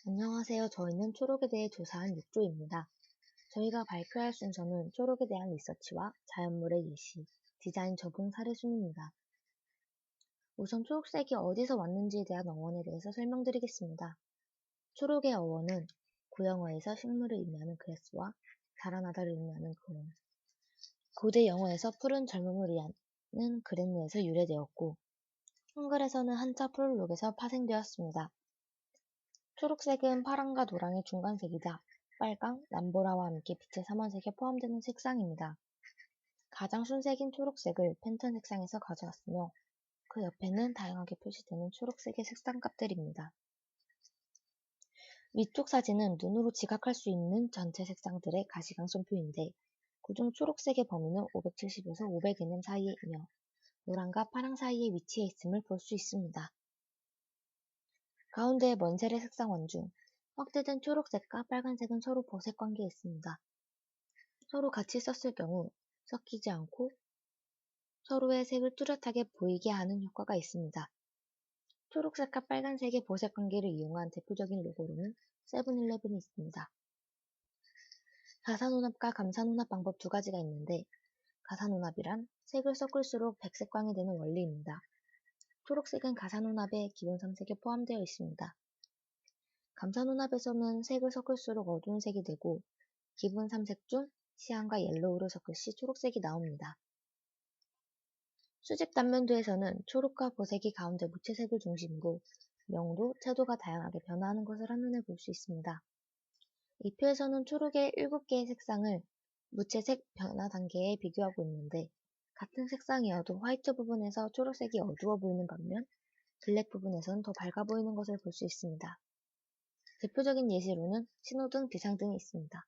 안녕하세요. 저희는 초록에 대해 조사한 6조입니다. 저희가 발표할 순서는 초록에 대한 리서치와 자연물의 예시, 디자인 적용 사례 순입니다. 우선 초록색이 어디서 왔는지에 대한 어원에 대해서 설명드리겠습니다. 초록의 어원은 구영어에서 식물을 의미하는 그래스와 자라나다를 의미하는 그린, 고대 영어에서 푸른 젊음을 의미하는 그랜에서 유래되었고, 한글에서는 한자 프롤록에서 파생되었습니다. 초록색은 파랑과 노랑의 중간색이자 빨강, 남보라와 함께 빛의 삼원색에 포함되는 색상입니다. 가장 순색인 초록색을 팬턴 색상에서 가져왔으며 그 옆에는 다양하게 표시되는 초록색의 색상값들입니다. 위쪽 사진은 눈으로 지각할 수 있는 전체 색상들의 가시광선표인데 그중 초록색의 범위는 570에서 500nm 사이이며 노랑과 파랑 사이에 위치해 있음을 볼 수 있습니다. 가운데의 먼셀의 색상원 중 확대된 초록색과 빨간색은 서로 보색 관계에 있습니다. 서로 같이 썼을 경우 섞이지 않고 서로의 색을 뚜렷하게 보이게 하는 효과가 있습니다. 초록색과 빨간색의 보색 관계를 이용한 대표적인 로고로는 세븐일레븐이 있습니다. 가산혼합과 감산혼합 방법 두 가지가 있는데 가산혼합이란 색을 섞을수록 백색광이 되는 원리입니다. 초록색은 가산혼합의 기본 3색에 포함되어 있습니다. 감산혼합에서는 색을 섞을수록 어두운 색이 되고 기본 3색 중 시안과 옐로우를 섞을 시 초록색이 나옵니다. 수직 단면도에서는 초록과 보색이 가운데 무채색을 중심으로 명도, 채도가 다양하게 변화하는 것을 한눈에 볼 수 있습니다. 이 표에서는 초록의 7개의 색상을 무채색 변화 단계에 비교하고 있는데 같은 색상이어도 화이트 부분에서 초록색이 어두워 보이는 반면 블랙 부분에서는 더 밝아 보이는 것을 볼 수 있습니다. 대표적인 예시로는 신호등, 비상등이 있습니다.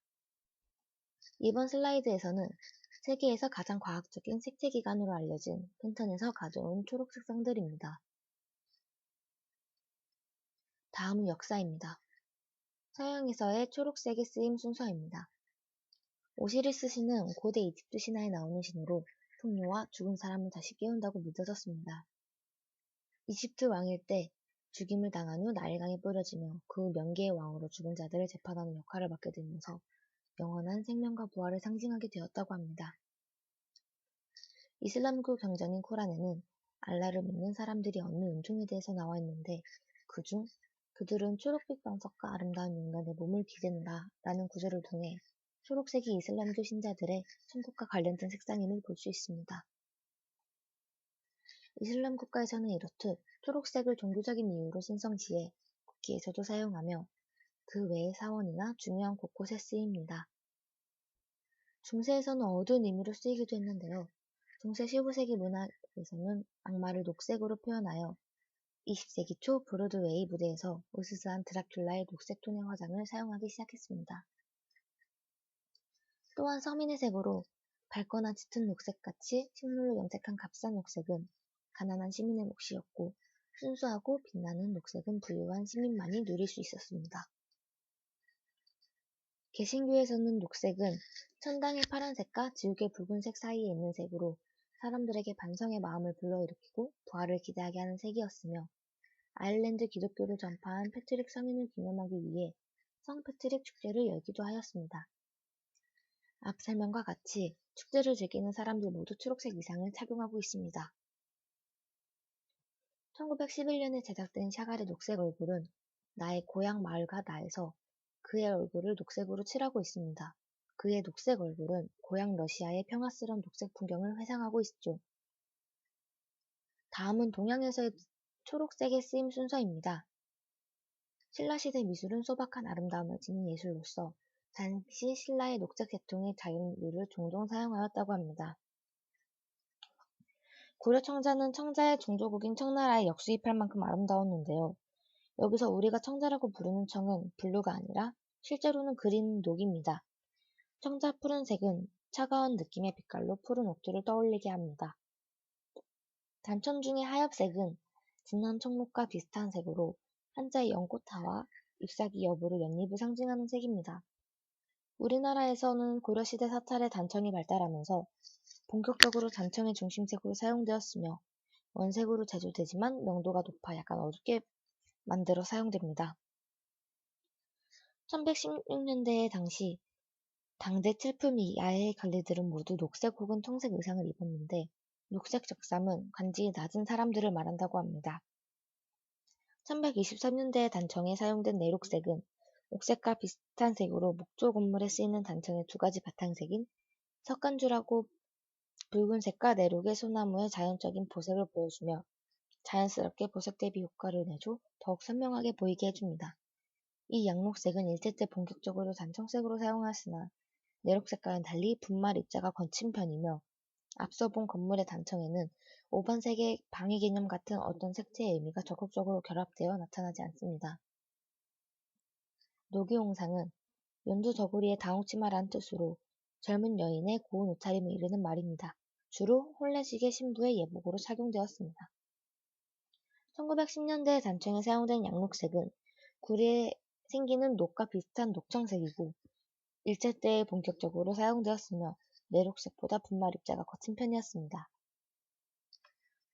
이번 슬라이드에서는 세계에서 가장 과학적인 색채기관으로 알려진 팬턴에서 가져온 초록 색상들입니다. 다음은 역사입니다. 서양에서의 초록색의 쓰임 순서입니다. 오시리스 신은 고대 이집트 신화에 나오는 신으로 풍요와 죽은 사람을 다시 깨운다고 믿어졌습니다. 이집트 왕일 때 죽임을 당한 후 나일강에 뿌려지며 그 후 명계의 왕으로 죽은 자들을 재판하는 역할을 맡게 되면서 영원한 생명과 부활을 상징하게 되었다고 합니다. 이슬람교 경전인 코란에는 알라를 믿는 사람들이 얻는 은총에 대해서 나와 있는데 그중 그들은 초록빛 방석과 아름다운 인간의 몸을 기르노라 라는 구절을 통해 초록색이 이슬람교 신자들의 천국과 관련된 색상임을 볼 수 있습니다. 이슬람 국가에서는 이렇듯 초록색을 종교적인 이유로 신성시해 국기에서도 사용하며 그 외의 사원이나 중요한 곳곳에 쓰입니다. 중세에서는 어두운 의미로 쓰이기도 했는데요. 중세 15세기 문학에서는 악마를 녹색으로 표현하여 20세기 초 브로드웨이 무대에서 으스스한 드라큘라의 녹색 톤의 화장을 사용하기 시작했습니다. 또한 서민의 색으로 밝거나 짙은 녹색같이 식물로 염색한 값싼 녹색은 가난한 시민의 몫이었고 순수하고 빛나는 녹색은 부유한 시민만이 누릴 수 있었습니다. 개신교에서는 녹색은 천당의 파란색과 지옥의 붉은색 사이에 있는 색으로 사람들에게 반성의 마음을 불러일으키고 부활을 기대하게 하는 색이었으며 아일랜드 기독교를 전파한 패트릭 성인을 기념하기 위해 성 패트릭 축제를 열기도 하였습니다. 앞 설명과 같이 축제를 즐기는 사람들 모두 초록색 의상을 착용하고 있습니다. 1911년에 제작된 샤갈의 녹색 얼굴은 나의 고향 마을과 나에서 그의 얼굴을 녹색으로 칠하고 있습니다. 그의 녹색 얼굴은 고향 러시아의 평화스러운 녹색 풍경을 회상하고 있죠. 다음은 동양에서의 초록색의 쓰임 순서입니다. 신라시대 미술은 소박한 아름다움을 지닌 예술로서 당시 신라의 녹색 계통의 자연류를 종종 사용하였다고 합니다. 고려 청자는 청자의 종조국인 청나라에 역수입할 만큼 아름다웠는데요. 여기서 우리가 청자라고 부르는 청은 블루가 아니라 실제로는 그린 녹입니다. 청자 푸른색은 차가운 느낌의 빛깔로 푸른 옥토를 떠올리게 합니다. 단청 중의 하엽색은 진한 청록과 비슷한 색으로 한자의 연꽃화와 잎사귀 여부를 연잎을 상징하는 색입니다. 우리나라에서는 고려시대 사찰에 단청이 발달하면서 본격적으로 단청의 중심색으로 사용되었으며 원색으로 제조되지만 명도가 높아 약간 어둡게 만들어 사용됩니다. (1116년대) 당시 당대 칠품 이하의 관리들은 모두 녹색 혹은 청색 의상을 입었는데 녹색 적삼은 관직이 낮은 사람들을 말한다고 합니다. 1123년대에 단청에 사용된 내록색은 옥색과 비슷한 색으로 목조 건물에 쓰이는 단청의 두 가지 바탕색인 석간줄하고 붉은색과 내록의 소나무의 자연적인 보색을 보여주며 자연스럽게 보색 대비 효과를 내줘 더욱 선명하게 보이게 해줍니다. 이 양록색은 일제 때 본격적으로 단청색으로 사용하였으나 내록색과는 달리 분말 입자가 거친 편이며 앞서 본 건물의 단청에는 5번색의 방위 개념 같은 어떤 색채의 의미가 적극적으로 결합되어 나타나지 않습니다. 노기홍상은 연두 저고리에 다홍치마라는 뜻으로 젊은 여인의 고운 옷차림을 이르는 말입니다. 주로 혼례식의 신부의 예복으로 착용되었습니다. 1910년대 단청에 사용된 양록색은 구리에 생기는 녹과 비슷한 녹청색이고 일제 때에 본격적으로 사용되었으며 내록색보다 분말 입자가 거친 편이었습니다.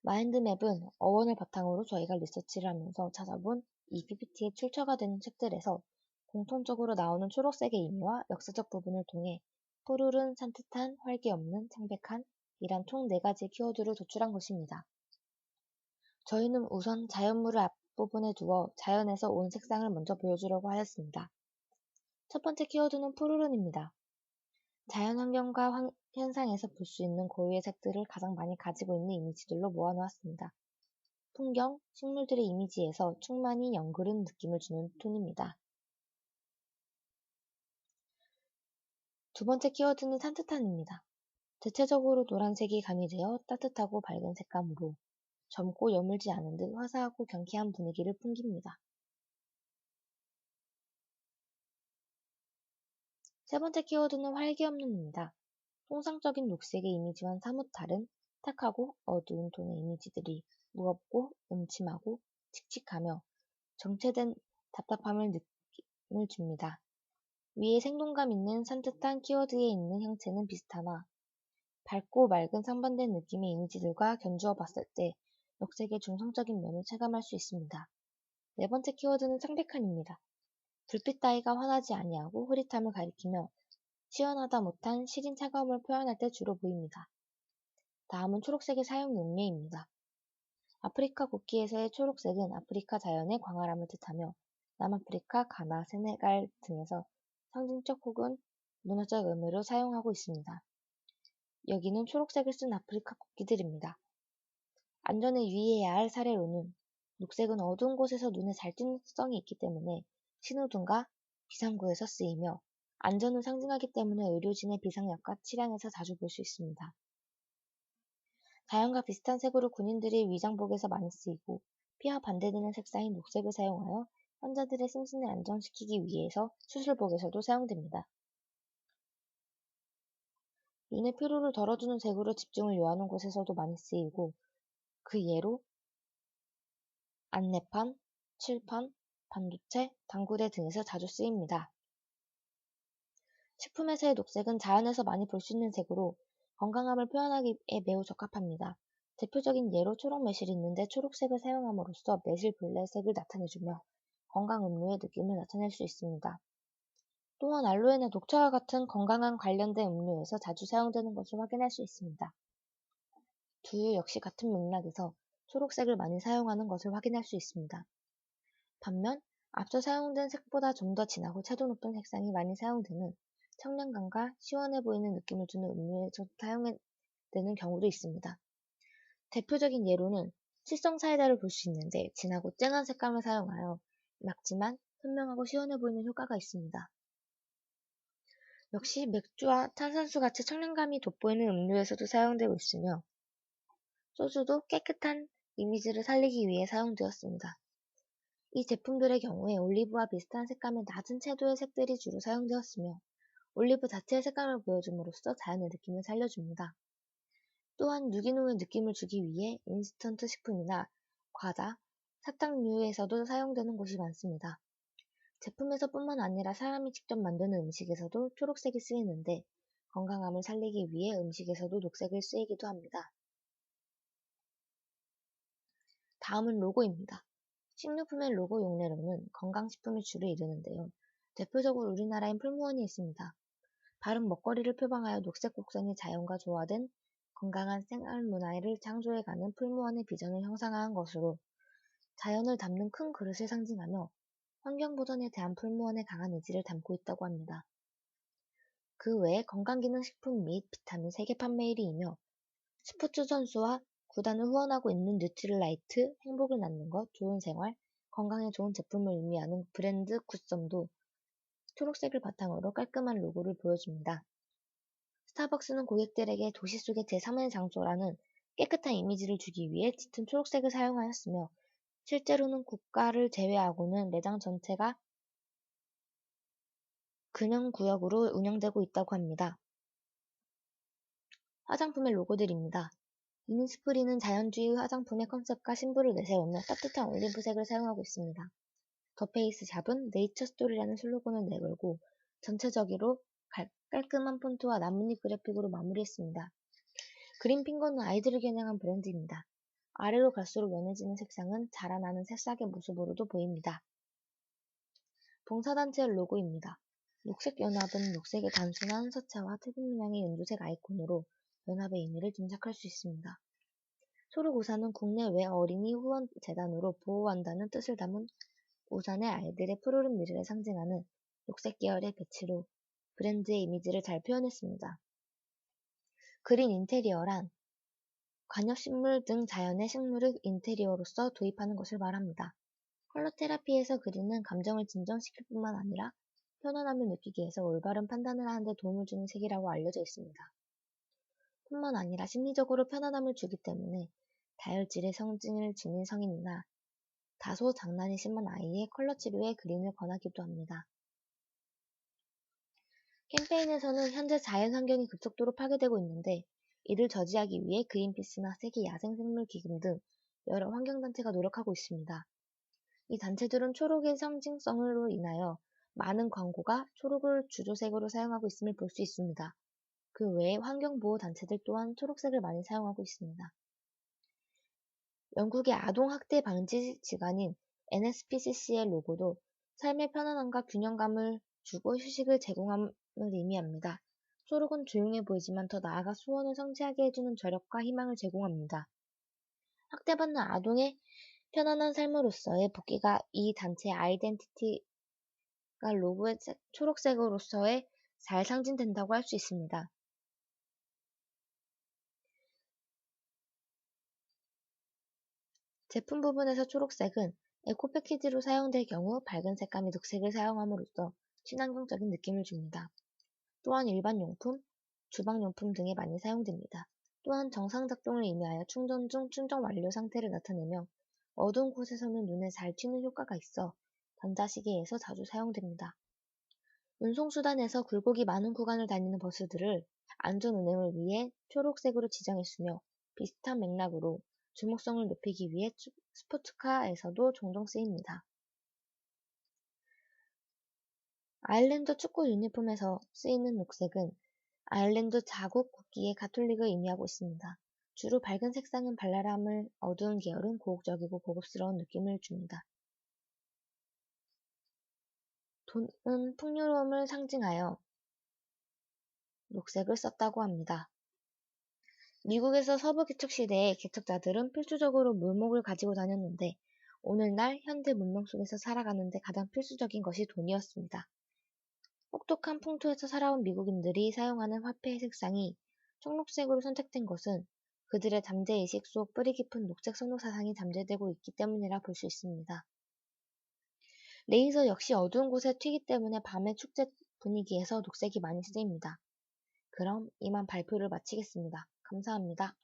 마인드맵은 어원을 바탕으로 저희가 리서치를 하면서 찾아본 이 PPT에 출처가 되는 책들에서 공통적으로 나오는 초록색의 의미와 역사적 부분을 통해 푸르른, 산뜻한, 활기 없는, 창백한 이란 총 4가지 키워드를 도출한 것입니다. 저희는 우선 자연물을 앞부분에 두어 자연에서 온 색상을 먼저 보여주려고 하였습니다. 첫 번째 키워드는 푸르른입니다. 자연환경과 현상에서 볼 수 있는 고유의 색들을 가장 많이 가지고 있는 이미지들로 모아놓았습니다. 풍경, 식물들의 이미지에서 충만히 연그른 느낌을 주는 톤입니다. 두 번째 키워드는 산뜻한입니다. 대체적으로 노란색이 가미되어 따뜻하고 밝은 색감으로 젊고 여물지 않은 듯 화사하고 경쾌한 분위기를 풍깁니다. 세 번째 키워드는 활기 없는입니다. 통상적인 녹색의 이미지와는 사뭇 다른 탁하고 어두운 톤의 이미지들이 무겁고 음침하고 칙칙하며 정체된 답답함을 느낌을 줍니다. 위에 생동감 있는 산뜻한 키워드에 있는 형체는 비슷하나 밝고 맑은 상반된 느낌의 이미지들과 견주어 봤을 때 녹색의 중성적인 면을 체감할 수 있습니다. 네 번째 키워드는 창백한입니다. 불빛 따위가 환하지 아니하고 흐릿함을 가리키며 시원하다 못한 시린 차가움을 표현할 때 주로 보입니다. 다음은 초록색의 사용 용례입니다. 아프리카 국기에서의 초록색은 아프리카 자연의 광활함을 뜻하며 남아프리카, 가나, 세네갈 등에서 상징적 혹은 문화적 의미로 사용하고 있습니다. 여기는 초록색을 쓴 아프리카 국기들입니다. 안전에 유의해야 할 사례로는 녹색은 어두운 곳에서 눈에 잘 띄는 특성이 있기 때문에 신호등과 비상구에서 쓰이며 안전을 상징하기 때문에 의료진의 비상약과 차량에서 자주 볼 수 있습니다. 자연과 비슷한 색으로 군인들이 위장복에서 많이 쓰이고 피와 반대되는 색상인 녹색을 사용하여 환자들의 심신을 안정시키기 위해서 수술복에서도 사용됩니다. 눈의 피로를 덜어주는 색으로 집중을 요하는 곳에서도 많이 쓰이고 그 예로 안내판, 칠판, 반도체, 당구대 등에서 자주 쓰입니다. 식품에서의 녹색은 자연에서 많이 볼 수 있는 색으로 건강함을 표현하기에 매우 적합합니다. 대표적인 예로 초록 매실이 있는데 초록색을 사용함으로써 매실 블랙색을 나타내주며 건강 음료의 느낌을 나타낼 수 있습니다. 또한 알로에나 녹차와 같은 건강한 관련된 음료에서 자주 사용되는 것을 확인할 수 있습니다. 두유 역시 같은 맥락에서 초록색을 많이 사용하는 것을 확인할 수 있습니다. 반면 앞서 사용된 색보다 좀 더 진하고 채도 높은 색상이 많이 사용되는 청량감과 시원해 보이는 느낌을 주는 음료에서 사용되는 경우도 있습니다. 대표적인 예로는 칠성 사이다를 볼 수 있는데 진하고 쨍한 색감을 사용하여 맑지만 선명하고 시원해 보이는 효과가 있습니다. 역시 맥주와 탄산수 같이 청량감이 돋보이는 음료에서도 사용되고 있으며 소주도 깨끗한 이미지를 살리기 위해 사용되었습니다. 이 제품들의 경우에 올리브와 비슷한 색감의 낮은 채도의 색들이 주로 사용되었으며 올리브 자체의 색감을 보여줌으로써 자연의 느낌을 살려줍니다. 또한 유기농의 느낌을 주기 위해 인스턴트 식품이나 과자, 사탕류에서도 사용되는 곳이 많습니다. 제품에서 뿐만 아니라 사람이 직접 만드는 음식에서도 초록색이 쓰이는데 건강함을 살리기 위해 음식에서도 녹색을 쓰이기도 합니다. 다음은 로고입니다. 식료품의 로고 용례로는 건강식품이 주를 이루는데요. 대표적으로 우리나라엔 풀무원이 있습니다. 바른 먹거리를 표방하여 녹색 곡선이 자연과 조화된 건강한 생활 문화를 창조해가는 풀무원의 비전을 형상화한 것으로 자연을 담는 큰 그릇을 상징하며 환경보전에 대한 풀무원의 강한 의지를 담고 있다고 합니다. 그 외에 건강기능식품 및 비타민 세계 판매일이이며 스포츠 선수와 구단을 후원하고 있는 뉴트릴라이트, 행복을 낳는 것, 좋은 생활, 건강에 좋은 제품을 의미하는 브랜드 굿썸도 초록색을 바탕으로 깔끔한 로고를 보여줍니다. 스타벅스는 고객들에게 도시 속의 제3의 장소라는 깨끗한 이미지를 주기 위해 짙은 초록색을 사용하였으며 실제로는 국가를 제외하고는 매장 전체가 금연구역으로 운영되고 있다고 합니다. 화장품의 로고들입니다. 이니스프리는 자연주의 화장품의 컨셉과 신부를 내세우며 따뜻한 올리브색을 사용하고 있습니다. 더페이스 샵은 네이처 스토리라는 슬로건을 내걸고 전체적으로 깔끔한 폰트와 나뭇잎 그래픽으로 마무리했습니다. 그린핑거는 아이들을 겨냥한 브랜드입니다. 아래로 갈수록 연해지는 색상은 자라나는 새싹의 모습으로도 보입니다. 봉사단체의 로고입니다. 녹색연합은 녹색의 단순한 서체와 태극 문양의 연두색 아이콘으로 연합의 의미를 짐작할 수 있습니다. 초록우산은 국내외 어린이 후원재단으로 보호한다는 뜻을 담은 우산의 알들의 푸르른 미래를 상징하는 녹색 계열의 배치로 브랜드의 이미지를 잘 표현했습니다. 그린 인테리어란 관엽식물 등 자연의 식물을 인테리어로서 도입하는 것을 말합니다. 컬러 테라피에서 그린은 감정을 진정시킬 뿐만 아니라 편안함을 느끼기 위해서 올바른 판단을 하는 데 도움을 주는 색이라고 알려져 있습니다. 뿐만 아니라 심리적으로 편안함을 주기 때문에 다혈질의 성질을 지닌 성인이나 다소 장난이 심한 아이의 컬러 치료에 그린을 권하기도 합니다. 캠페인에서는 현재 자연 환경이 급속도로 파괴되고 있는데 이를 저지하기 위해 그린피스나 세계 야생생물 기금 등 여러 환경단체가 노력하고 있습니다. 이 단체들은 초록의 상징성으로 인하여 많은 광고가 초록을 주조색으로 사용하고 있음을 볼 수 있습니다. 그 외에 환경보호단체들 또한 초록색을 많이 사용하고 있습니다. 영국의 아동학대 방지 기관인 NSPCC의 로고도 삶의 편안함과 균형감을 주고 휴식을 제공함을 의미합니다. 초록은 조용해 보이지만 더 나아가 소원을 성취하게 해주는 저력과 희망을 제공합니다. 학대받는 아동의 편안한 삶으로서의 복귀가 이 단체의 아이덴티티가 로고의 초록색으로서의 잘 상징된다고 할 수 있습니다. 제품 부분에서 초록색은 에코 패키지로 사용될 경우 밝은 색감의 녹색을 사용함으로써 친환경적인 느낌을 줍니다. 또한 일반 용품, 주방용품 등에 많이 사용됩니다. 또한 정상 작동을 의미하여 충전 중 충전 완료 상태를 나타내며 어두운 곳에서는 눈에 잘 튀는 효과가 있어 전자시계에서 자주 사용됩니다. 운송수단에서 굴곡이 많은 구간을 다니는 버스들을 안전 운행을 위해 초록색으로 지정했으며 비슷한 맥락으로 주목성을 높이기 위해 스포츠카에서도 종종 쓰입니다. 아일랜드 축구 유니폼에서 쓰이는 녹색은 아일랜드 자국 국기의 가톨릭을 의미하고 있습니다. 주로 밝은 색상은 발랄함을, 어두운 계열은 고혹적이고 고급스러운 느낌을 줍니다. 돈은 풍요로움을 상징하여 녹색을 썼다고 합니다. 미국에서 서부 개척 시대의 개척자들은 필수적으로 묘목을 가지고 다녔는데 오늘날 현대 문명 속에서 살아가는데 가장 필수적인 것이 돈이었습니다. 혹독한 풍토에서 살아온 미국인들이 사용하는 화폐의 색상이 청록색으로 선택된 것은 그들의 잠재의식 속 뿌리 깊은 녹색 선호 사상이 잠재되고 있기 때문이라 볼 수 있습니다. 레이저 역시 어두운 곳에 튀기 때문에 밤의 축제 분위기에서 녹색이 많이 쓰입니다. 그럼 이만 발표를 마치겠습니다. 감사합니다.